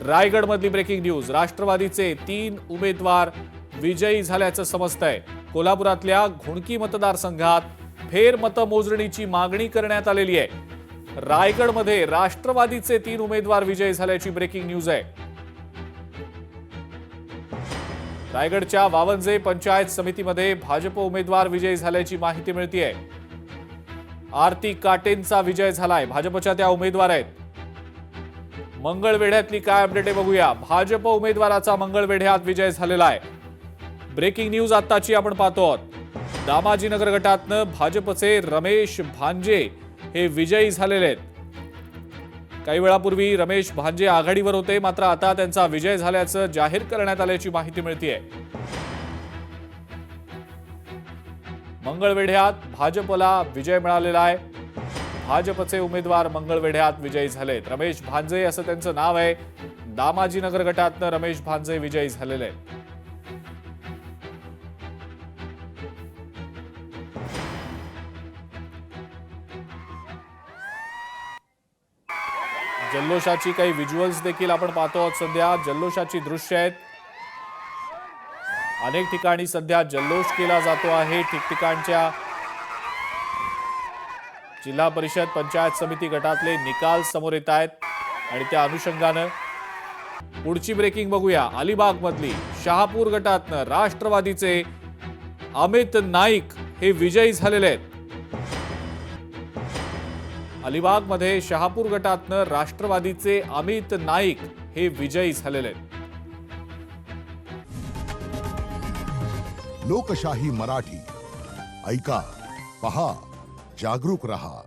रायगडमधली breaking news, राष्ट्रवादीचे 3 उमेदवार विजयी झाल्याचं समजतंय। कोल्हापुरातल्या घुणकी मतदारसंघात फेरमतमोजणीची मागणी करण्यात आलेली आहे। रायगडमध्ये राष्ट्रवादीचे 3 उमेदवार विजयी झाल्याची ब्रेकिंग न्यूज आहे। रायगडच्या वावंजे पंचायत समितीमध्ये भाजप उमेदवार विजयी झाल्याची माहिती मिळतेय। आरती काटेंचा विजय झालाय, भाजपच्या त्या उमेदवार आहेत। मंगळवेढ्यातली काय अपडेट आहे बघूया। भाजप उमेदवाराचा मंगळवेढ्यात विजय झालेला आहे। ब्रेकिंग न्यूज आत्ताची आपण पाहतो आहोत। दामाजीनगर गटातनं भाजपचे रमेश भांजे हे विजयी झालेले आहेत। काही वेळापूर्वी रमेश भांजे आघाडीवर होते, मात्र आता त्यांचा विजय झाल्याचं जाहीर करण्यात आल्याची माहिती मिळतेय। मंगळवेढ्यात भाजपला विजय मिळालेला आहे। भाजपचे उमेदवार मंगळवेढ्यात विजयी झालेत। रमेश भांजे असं त्यांचं नाव आहे। दामाजीनगर गटातनं रमेश भांजे विजयी झालेले आहेत। जल्लोषाची काही व्हिज्युअल्स देखील आपण पाहतो आहोत। सध्या जल्लोषाची दृश्य आहेत। अनेक ठिकाणी सध्या जल्लोष केला जातो आहे। ठिकठिकाणच्या जिल्हा परिषद पंचायत समिती गटातले निकाल समोर येत आहेत आणि त्या अनुषंगानं पुढची ब्रेकिंग बघूया। अलिबागमधली शहापूर गटातनं राष्ट्रवादीचे अमित नाईक हे विजयी झालेले आहेत। अलिबागमध्ये शहापूर गटातनं राष्ट्रवादीचे अमित नाईक हे विजयी झालेले आहेत। लोकशाही मराठी ऐका, पहा, जागरूक रहा।